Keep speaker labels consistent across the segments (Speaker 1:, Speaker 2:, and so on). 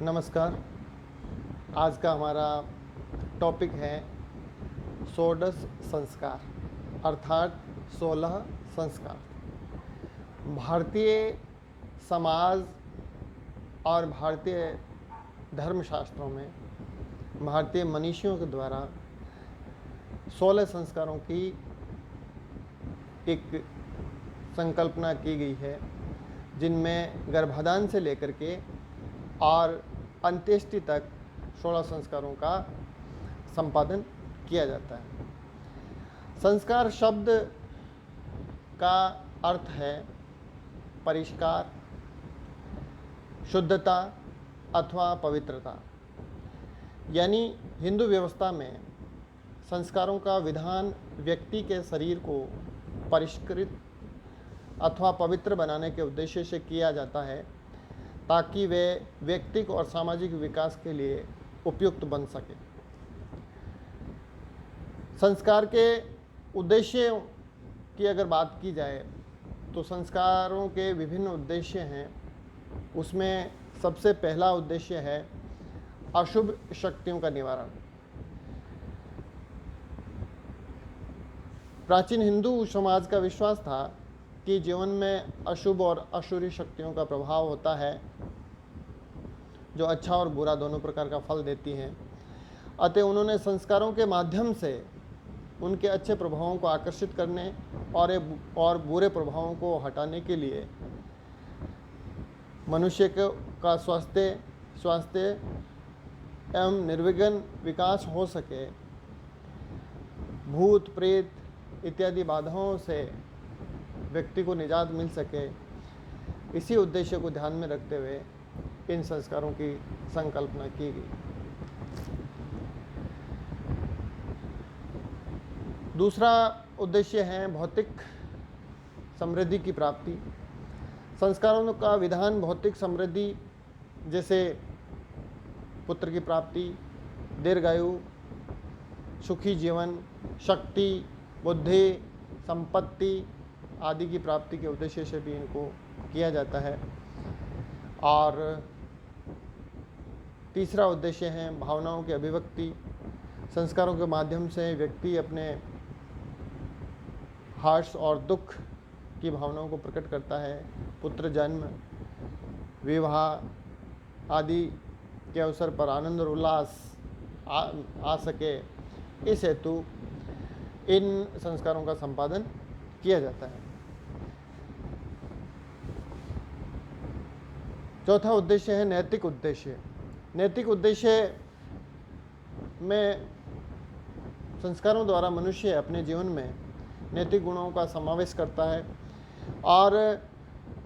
Speaker 1: नमस्कार। आज का हमारा टॉपिक है षोडश संस्कार अर्थात 16 संस्कार। भारतीय समाज और भारतीय धर्मशास्त्रों में भारतीय मनीषियों के द्वारा 16 संस्कारों की एक संकल्पना की गई है, जिनमें गर्भाधान से लेकर के और अंत्येष्टि तक 16 संस्कारों का संपादन किया जाता है। संस्कार शब्द का अर्थ है परिष्कार, शुद्धता अथवा पवित्रता। यानी हिंदू व्यवस्था में संस्कारों का विधान व्यक्ति के शरीर को परिष्कृत अथवा पवित्र बनाने के उद्देश्य से किया जाता है, ताकि वे व्यक्तिक और सामाजिक विकास के लिए उपयुक्त बन सके। संस्कार के उद्देश्यों की अगर बात की जाए तो संस्कारों के विभिन्न उद्देश्य हैं। उसमें सबसे पहला उद्देश्य है अशुभ शक्तियों का निवारण। प्राचीन हिंदू समाज का विश्वास था कि जीवन में अशुभ और आसुरी शक्तियों का प्रभाव होता है, जो अच्छा और बुरा दोनों प्रकार का फल देती हैं। अतः उन्होंने संस्कारों के माध्यम से उनके अच्छे प्रभावों को आकर्षित करने और बुरे प्रभावों को हटाने के लिए मनुष्य का स्वास्थ्य एवं निर्विघ्न विकास हो सके, भूत प्रेत इत्यादि बाधाओं से व्यक्ति को निजात मिल सके, इसी उद्देश्य को ध्यान में रखते हुए इन संस्कारों की संकल्पना की गई। दूसरा उद्देश्य है भौतिक समृद्धि की प्राप्ति। संस्कारों का विधान भौतिक समृद्धि जैसे पुत्र की प्राप्ति, दीर्घायु, सुखी जीवन, शक्ति, बुद्धि, संपत्ति आदि की प्राप्ति के उद्देश्य से भी इनको किया जाता है। और तीसरा उद्देश्य है भावनाओं की अभिव्यक्ति। संस्कारों के माध्यम से व्यक्ति अपने हर्ष और दुख की भावनाओं को प्रकट करता है। पुत्र जन्म, विवाह आदि के अवसर पर आनंद और उल्लास आ सके, इस हेतु इन संस्कारों का संपादन किया जाता है। चौथा उद्देश्य है नैतिक उद्देश्य। नैतिक उद्देश्य में संस्कारों द्वारा मनुष्य अपने जीवन में नैतिक गुणों का समावेश करता है और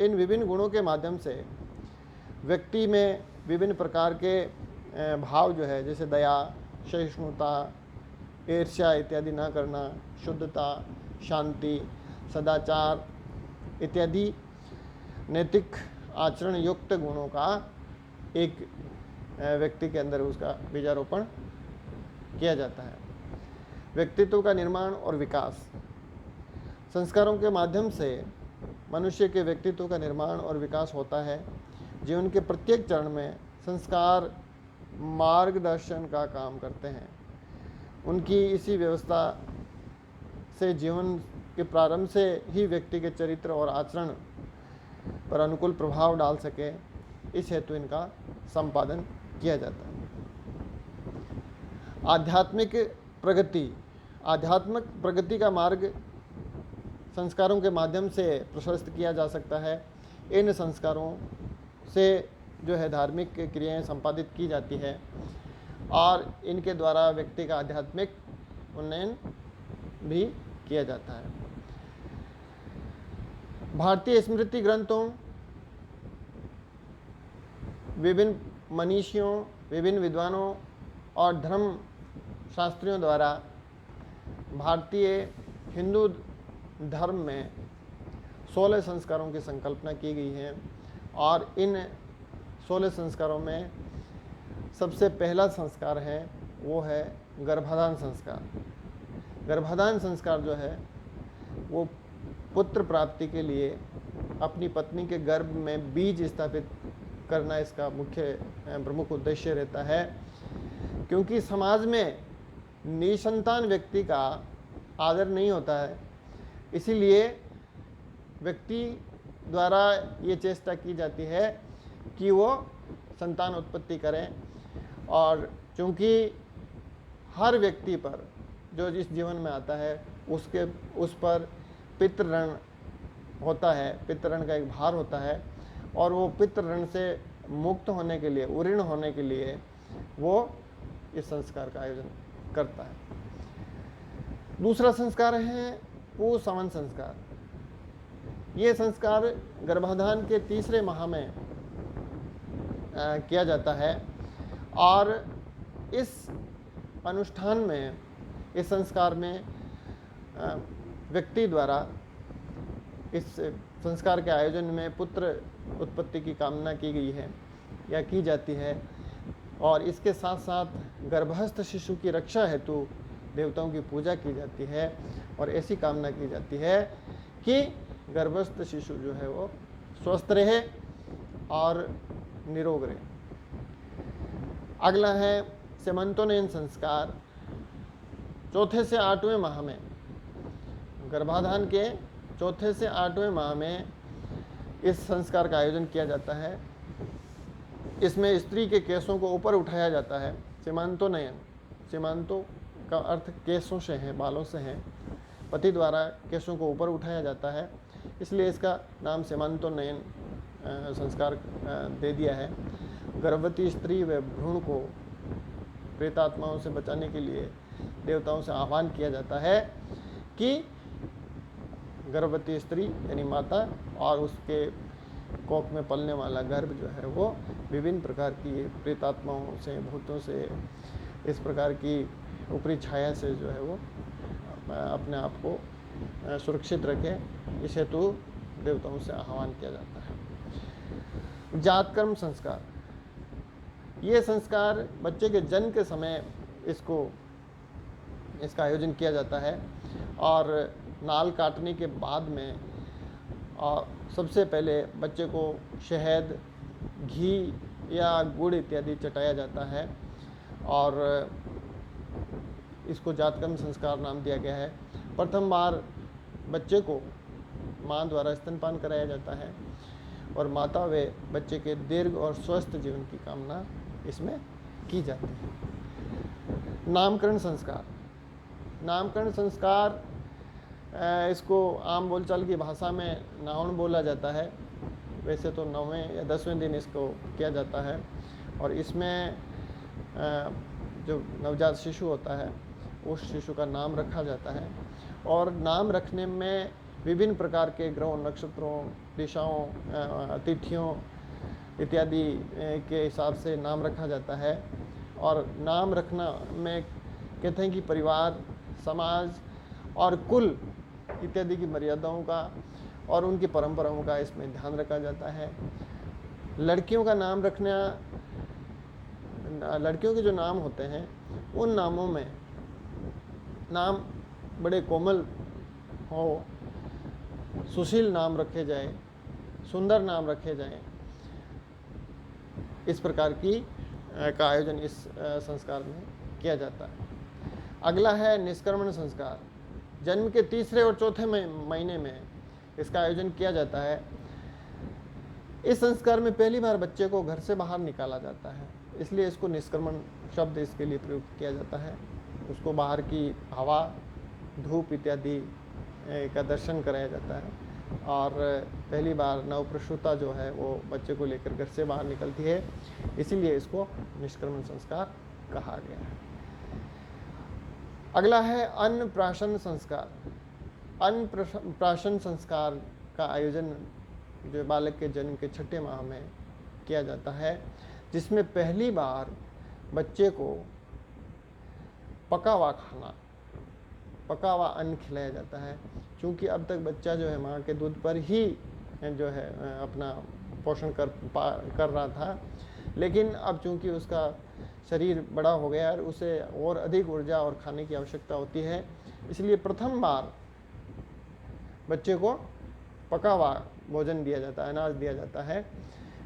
Speaker 1: इन विभिन्न गुणों के माध्यम से व्यक्ति में विभिन्न प्रकार के भाव जो है, जैसे दया, सहिष्णुता, ईर्ष्या इत्यादि न करना, शुद्धता, शांति, सदाचार इत्यादि नैतिक आचरण युक्त गुणों का एक व्यक्ति के अंदर उसका बीजारोपण किया जाता है। व्यक्तित्व का निर्माण और विकास। संस्कारों के माध्यम से मनुष्य के व्यक्तित्व का निर्माण और विकास होता है। जीवन के प्रत्येक चरण में संस्कार मार्गदर्शन का काम करते हैं। उनकी इसी व्यवस्था से जीवन के प्रारंभ से ही व्यक्ति के चरित्र और आचरण पर अनुकूल प्रभाव डाल सके, इस हेतु इनका संपादन किया जाता है। आध्यात्मिक प्रगति। आध्यात्मिक प्रगति का मार्ग संस्कारों के माध्यम से प्रशस्त किया जा सकता है। इन संस्कारों से जो है धार्मिक क्रियाएं संपादित की जाती है और इनके द्वारा व्यक्ति का आध्यात्मिक उन्नयन भी किया जाता है। भारतीय स्मृति ग्रंथों, विभिन्न मनीषियों, विभिन्न विद्वानों और धर्म शास्त्रियों द्वारा भारतीय हिंदू धर्म में 16 संस्कारों की संकल्पना की गई है और इन 16 संस्कारों में सबसे पहला संस्कार है वो है गर्भाधान संस्कार। गर्भाधान संस्कार जो है वो पुत्र प्राप्ति के लिए अपनी पत्नी के गर्भ में बीज स्थापित करना इसका मुख्य प्रमुख उद्देश्य रहता है, क्योंकि समाज में निसंतान व्यक्ति का आदर नहीं होता है। इसीलिए व्यक्ति द्वारा ये चेष्टा की जाती है कि वो संतान उत्पत्ति करें, और चूँकि हर व्यक्ति पर जो इस जीवन में आता है उस पर पितृ होता है, पितृ का एक भार होता है, और वो पितृ से मुक्त होने के लिए, उऋण होने के लिए वो इस संस्कार का आयोजन करता है। दूसरा संस्कार है पुंसवन संस्कार। ये संस्कार गर्भाधान के तीसरे माह में किया जाता है, और इस अनुष्ठान में, इस संस्कार में व्यक्ति द्वारा इस संस्कार के आयोजन में पुत्र उत्पत्ति की कामना की गई है या की जाती है, और इसके साथ साथ गर्भस्थ शिशु की रक्षा हेतु देवताओं की पूजा की जाती है, और ऐसी कामना की जाती है कि गर्भस्थ शिशु जो है वो स्वस्थ रहे और निरोग रहे। अगला है सीमंतोन्नयन संस्कार। चौथे से 8वें माह में, गर्भाधान के चौथे से 8वें माह में इस संस्कार का आयोजन किया जाता है। इसमें स्त्री के केसों को ऊपर उठाया जाता है। सीमांतोन्नयन, सीमांतो का अर्थ केसों से है, बालों से है। पति द्वारा केसों को ऊपर उठाया जाता है, इसलिए इसका नाम सीमांतोन्नयन संस्कार दे दिया है। गर्भवती स्त्री व भ्रूण को प्रेतात्माओं से बचाने के लिए देवताओं से आह्वान किया जाता है कि गर्भवती स्त्री यानी माता और उसके कोख में पलने वाला गर्भ जो है वो विभिन्न प्रकार की प्रेतात्माओं से, भूतों से, इस प्रकार की ऊपरी छाया से जो है वो अपने आप को सुरक्षित रखे, इस हेतु देवताओं से आह्वान किया जाता है। जातकर्म संस्कार, ये संस्कार बच्चे के जन्म के समय इसका आयोजन किया जाता है, और नाल काटने के बाद में और सबसे पहले बच्चे को शहद, घी या गुड़ इत्यादि चटाया जाता है, और इसको जातकर्म संस्कार नाम दिया गया है। प्रथम बार बच्चे को माँ द्वारा स्तनपान कराया जाता है, और माता व बच्चे के दीर्घ और स्वस्थ जीवन की कामना इसमें की जाती है। नामकरण संस्कार, नामकरण संस्कार इसको आम बोलचाल की भाषा में नाउन बोला जाता है। वैसे तो 9वें या 10वें दिन इसको किया जाता है, और इसमें जो नवजात शिशु होता है उस शिशु का नाम रखा जाता है, और नाम रखने में विभिन्न प्रकार के ग्रहों, नक्षत्रों, दिशाओं, तिथियों इत्यादि के हिसाब से नाम रखा जाता है। और नाम रखना में कहते हैं कि परिवार, समाज और कुल इत्यादि की मर्यादाओं का और उनकी परंपराओं का इसमें ध्यान रखा जाता है। लड़कियों का नाम रखना, लड़कियों के जो नाम होते हैं उन नामों में नाम बड़े कोमल हो, सुशील नाम रखे जाए, सुंदर नाम रखे जाएं, इस प्रकार की का आयोजन इस संस्कार में किया जाता है। अगला है निष्क्रमण संस्कार। जन्म के तीसरे और चौथे महीने में इसका आयोजन किया जाता है। इस संस्कार में पहली बार बच्चे को घर से बाहर निकाला जाता है, इसलिए इसको निष्क्रमण शब्द इसके लिए प्रयुक्त किया जाता है। उसको बाहर की हवा, धूप इत्यादि का दर्शन कराया जाता है, और पहली बार नवप्रसूता जो है वो बच्चे को लेकर घर से बाहर निकलती है, इसीलिए इसको निष्क्रमण संस्कार कहा गया है। अगला है अन्नप्राशन संस्कार। अन्नप्राशन संस्कार का आयोजन जो बालक के जन्म के 6ठे माह में किया जाता है, जिसमें पहली बार बच्चे को पका हुआ खाना, पका हुआ अन्न खिलाया जाता है। क्योंकि अब तक बच्चा जो है माँ के दूध पर ही जो है अपना पोषण कर रहा था, लेकिन अब चूंकि उसका शरीर बड़ा हो गया और उसे और अधिक ऊर्जा और खाने की आवश्यकता होती है, इसलिए प्रथम बार बच्चे को पका हुआ भोजन दिया जाता है, अनाज दिया जाता है,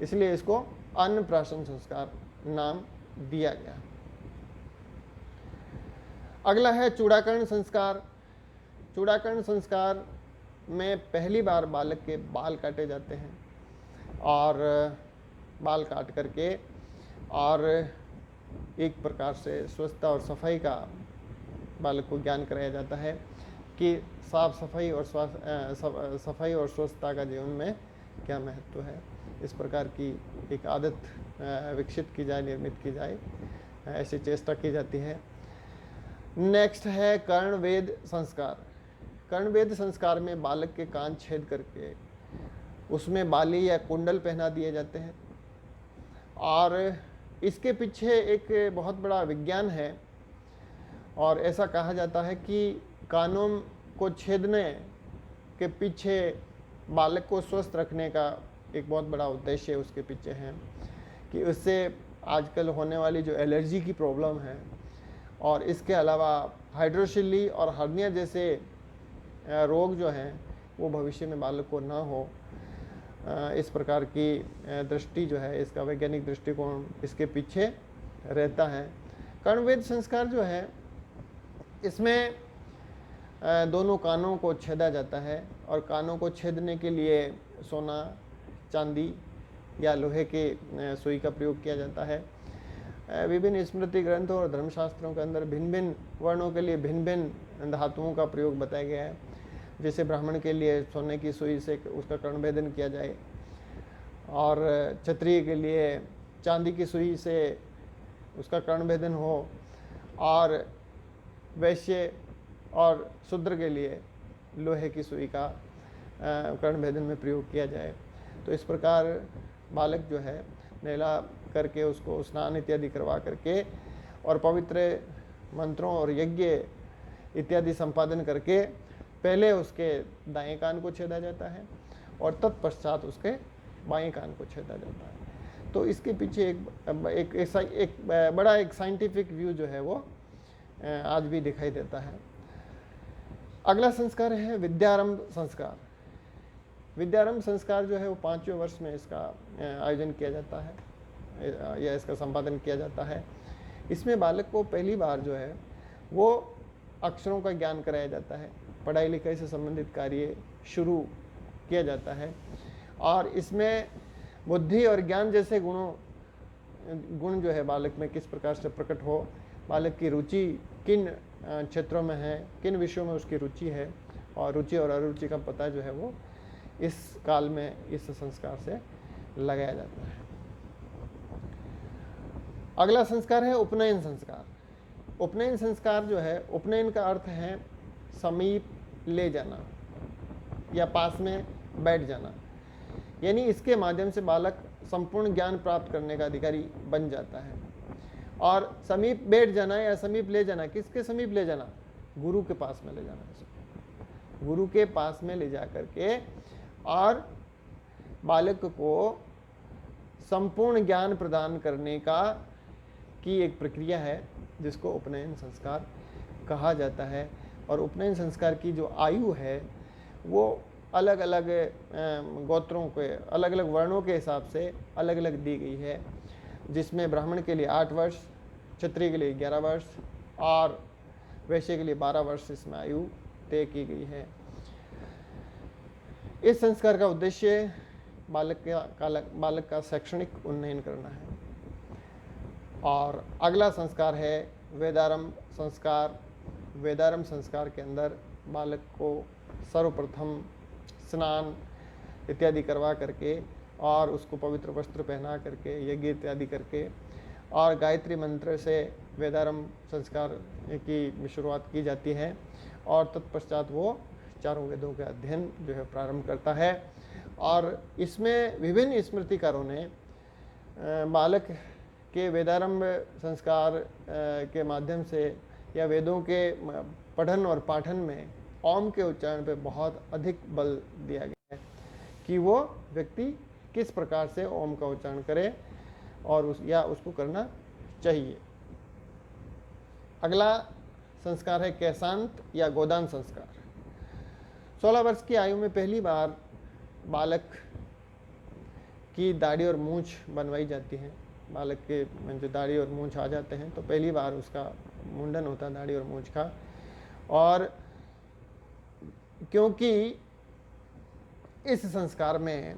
Speaker 1: इसलिए इसको अन्नप्राशन संस्कार नाम दिया गया। अगला है चूड़ाकरण संस्कार। चूड़ाकरण संस्कार में पहली बार बालक के बाल काटे जाते हैं और बाल काट करके और एक प्रकार से स्वच्छता और सफाई का बालक को ज्ञान कराया जाता है कि साफ सफाई और सफाई और स्वच्छता का जीवन में क्या महत्व है। इस प्रकार की एक आदत विकसित की जाए, निर्मित की जाए, ऐसी चेष्टा की जाती है। नेक्स्ट है कर्णवेद संस्कार। कर्णवेद संस्कार में बालक के कान छेद करके उसमें बाली या कुंडल पहना दिए जाते हैं और इसके पीछे एक बहुत बड़ा विज्ञान है और ऐसा कहा जाता है कि कानों को छेदने के पीछे बालक को स्वस्थ रखने का एक बहुत बड़ा उद्देश्य उसके पीछे है कि उससे आजकल होने वाली जो एलर्जी की प्रॉब्लम है और इसके अलावा हाइड्रोसिली और हर्निया जैसे रोग जो हैं वो भविष्य में बालक को ना हो, इस प्रकार की दृष्टि जो है, इसका वैज्ञानिक दृष्टिकोण इसके पीछे रहता है। कर्णवेद संस्कार जो है इसमें दोनों कानों को छेदा जाता है और कानों को छेदने के लिए सोना, चांदी या लोहे के सुई का प्रयोग किया जाता है। विभिन्न स्मृति ग्रंथों और धर्मशास्त्रों के अंदर भिन्न भिन्न वर्णों के लिए भिन्न भिन्न धातुओं का प्रयोग बताया गया है। जैसे ब्राह्मण के लिए सोने की सुई से उसका कर्णभेदन किया जाए और क्षत्रिय के लिए चांदी की सुई से उसका कर्णभेदन हो और वैश्य और शूद्र के लिए लोहे की सुई का कर्णभेदन में प्रयोग किया जाए। तो इस प्रकार बालक जो है नहला करके उसको स्नान इत्यादि करवा करके और पवित्र मंत्रों और यज्ञ इत्यादि संपादन करके पहले उसके दाएं कान को छेदा जाता है और तत्पश्चात उसके बाएं कान को छेदा जाता है। तो इसके पीछे एक बड़ा एक साइंटिफिक व्यू जो है वो आज भी दिखाई देता है। अगला संस्कार है विद्यारंभ संस्कार। विद्यारंभ संस्कार जो है वो 5वें वर्ष में इसका आयोजन किया जाता है या इसका संपादन किया जाता है। इसमें बालक को पहली बार जो है वो अक्षरों का ज्ञान कराया जाता है, पढ़ाई लिखाई से संबंधित कार्य शुरू किया जाता है और इसमें बुद्धि और ज्ञान जैसे गुण जो है बालक में किस प्रकार से प्रकट हो, बालक की रुचि किन क्षेत्रों में है, किन विषयों में उसकी रुचि है और रुचि और अरुचि का पता जो है वो इस काल में इस संस्कार से लगाया जाता है। अगला संस्कार है उपनयन संस्कार। उपनयन संस्कार जो है, उपनयन का अर्थ है समीप ले जाना या पास में बैठ जाना, यानी इसके माध्यम से बालक संपूर्ण ज्ञान प्राप्त करने का अधिकारी बन जाता है। और समीप बैठ जाना या समीप ले जाना, किसके समीप ले जाना? गुरु के पास में ले जाना। गुरु के पास में ले जा करके और बालक को संपूर्ण ज्ञान प्रदान करने का की एक प्रक्रिया है जिसको उपनयन संस्कार कहा जाता है। और उपनयन संस्कार की जो आयु है वो अलग अलग गोत्रों के, अलग अलग वर्णों के हिसाब से अलग अलग दी गई है, जिसमें ब्राह्मण के लिए 8 वर्ष, क्षत्रिय के लिए 11 वर्ष और वैश्य के लिए 12 वर्ष इसमें आयु तय की गई है। इस संस्कार का उद्देश्य बालक का शैक्षणिक उन्नयन करना है। और अगला संस्कार है वेदारंभ संस्कार। वेदारंभ संस्कार के अंदर बालक को सर्वप्रथम स्नान इत्यादि करवा करके और उसको पवित्र वस्त्र पहना करके यज्ञ इत्यादि करके और गायत्री मंत्र से वेदारंभ संस्कार की शुरुआत की जाती है और तत्पश्चात वो चारों वेदों के अध्ययन जो है प्रारंभ करता है। और इसमें विभिन्न स्मृतिकारों ने बालक के वेदारंभ संस्कार के माध्यम से या वेदों के पठन और पाठन में ओम के उच्चारण पे बहुत अधिक बल दिया गया है कि वो व्यक्ति किस प्रकार से ओम का उच्चारण करे और उसको करना चाहिए। अगला संस्कार है कैसांत या गोदान संस्कार। 16 वर्ष की आयु में पहली बार बालक की दाढ़ी और मूंछ बनवाई जाती है। बालक के में जो दाढ़ी और मूंछ आ जाते हैं तो पहली बार उसका मुंडन होता है दाढ़ी और मूंछ का। और क्योंकि इस संस्कार में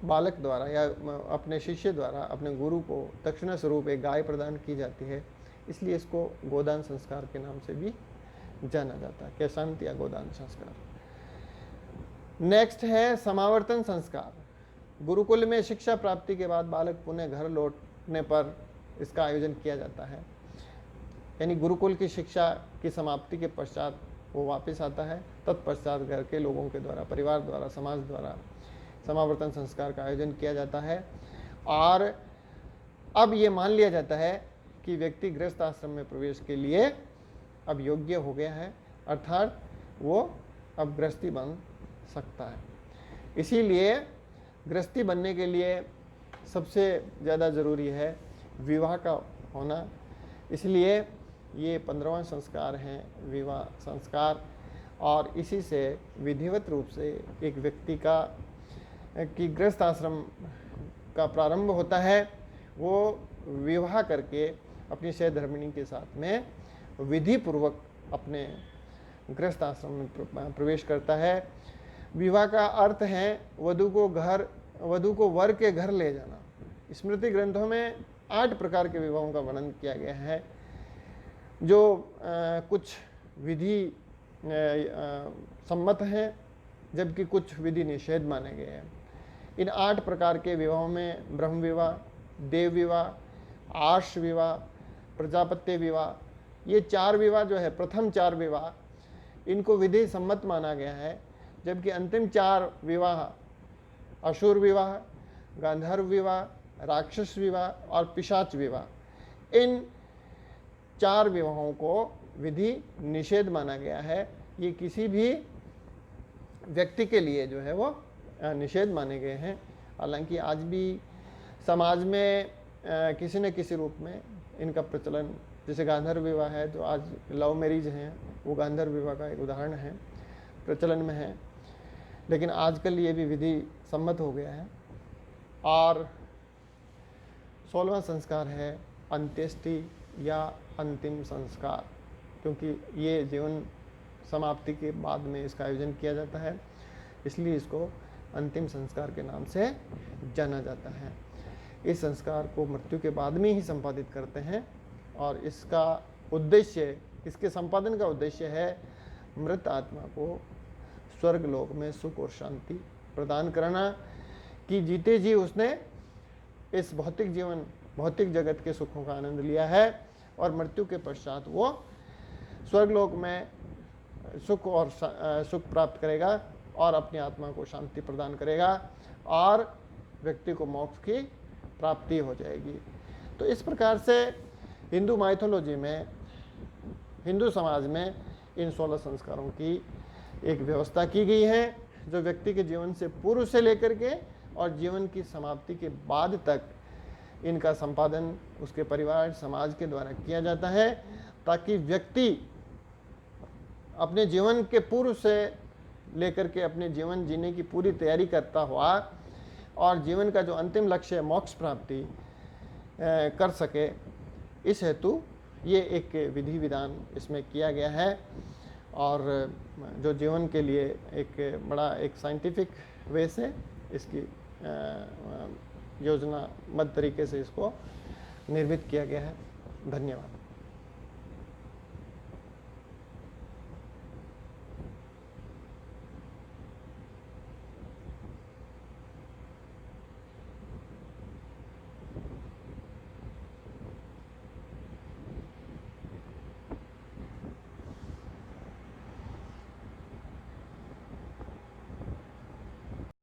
Speaker 1: बालक द्वारा या अपने शिष्य द्वारा अपने गुरु को दक्षिणा स्वरूप एक गाय प्रदान की जाती है, इसलिए इसको गोदान संस्कार के नाम से भी जाना जाता है, केशांत या गोदान संस्कार। नेक्स्ट है समावर्तन संस्कार। गुरुकुल में शिक्षा प्राप्ति के बाद बालक पुनः घर लौटने पर इसका आयोजन किया जाता है, यानी गुरुकुल की शिक्षा की समाप्ति के पश्चात वो वापस आता है। तत्पश्चात घर के लोगों के द्वारा, परिवार द्वारा, समाज द्वारा समावर्तन संस्कार का आयोजन किया जाता है। और अब ये मान लिया जाता है कि व्यक्ति गृहस्थ आश्रम में प्रवेश के लिए अब योग्य हो गया है, अर्थात वो अब गृहस्थी बन सकता है। इसीलिए गृहस्थी बनने के लिए सबसे ज़्यादा ज़रूरी है विवाह का होना। इसलिए ये 15वां संस्कार है विवाह संस्कार, और इसी से विधिवत रूप से एक व्यक्ति का कि गृहस्थ आश्रम का प्रारंभ होता है। वो विवाह करके अपनी सहधर्मिणी के साथ में विधि पूर्वक अपने गृहस्थ आश्रम में प्रवेश करता है। विवाह का अर्थ है वधु को वर के घर ले जाना। स्मृति ग्रंथों में 8 प्रकार के विवाहों का वर्णन किया गया है, जो कुछ विधि सम्मत हैं जबकि कुछ विधि निषेध माने गए हैं। इन 8 प्रकार के विवाहों में ब्रह्म विवाह, देव विवाह, आर्ष विवाह, प्रजापत्य विवाह, ये 4 विवाह जो है, प्रथम 4 विवाह, इनको विधि सम्मत माना गया है। जबकि अंतिम 4 विवाह असुर विवाह, गांधर्व विवाह, राक्षस विवाह और पिशाच विवाह, इन 4 विवाहों को विधि निषेध माना गया है। ये किसी भी व्यक्ति के लिए जो है वो निषेध माने गए हैं। हालांकि आज भी समाज में किसी न किसी रूप में इनका प्रचलन, जैसे गांधर्व विवाह है जो आज लव मैरिज हैं, वो गांधर्व विवाह का एक उदाहरण है, प्रचलन में है। लेकिन आजकल ये भी विधि सम्मत हो गया है। और 16वां संस्कार है अंत्येष्टि या अंतिम संस्कार, क्योंकि ये जीवन समाप्ति के बाद में इसका आयोजन किया जाता है, इसलिए इसको अंतिम संस्कार के नाम से जाना जाता है। इस संस्कार को मृत्यु के बाद में ही संपादित करते हैं, और इसका उद्देश्य, इसके संपादन का उद्देश्य है मृत आत्मा को स्वर्ग लोक में सुख और शांति प्रदान करना, कि जीते जी उसने इस भौतिक जगत के सुखों का आनंद लिया है, और मृत्यु के पश्चात वो स्वर्ग लोक में सुख प्राप्त करेगा और अपनी आत्मा को शांति प्रदान करेगा, और व्यक्ति को मोक्ष की प्राप्ति हो जाएगी। तो इस प्रकार से हिंदू माइथोलॉजी में, हिंदू समाज में इन 16 संस्कारों की एक व्यवस्था की गई है, जो व्यक्ति के जीवन से पूर्व से लेकर के और जीवन की समाप्ति के बाद तक इनका संपादन उसके परिवार, समाज के द्वारा किया जाता है, ताकि व्यक्ति अपने जीवन के पूर्व से लेकर के अपने जीवन जीने की पूरी तैयारी करता हुआ और जीवन का जो अंतिम लक्ष्य है मोक्ष प्राप्ति कर सके। इस हेतु ये एक विधि विधान इसमें किया गया है, और जो जीवन के लिए एक बड़ा एक साइंटिफिक वे से इसकी योजनाबद्ध तरीके से इसको निर्मित किया गया है। धन्यवाद।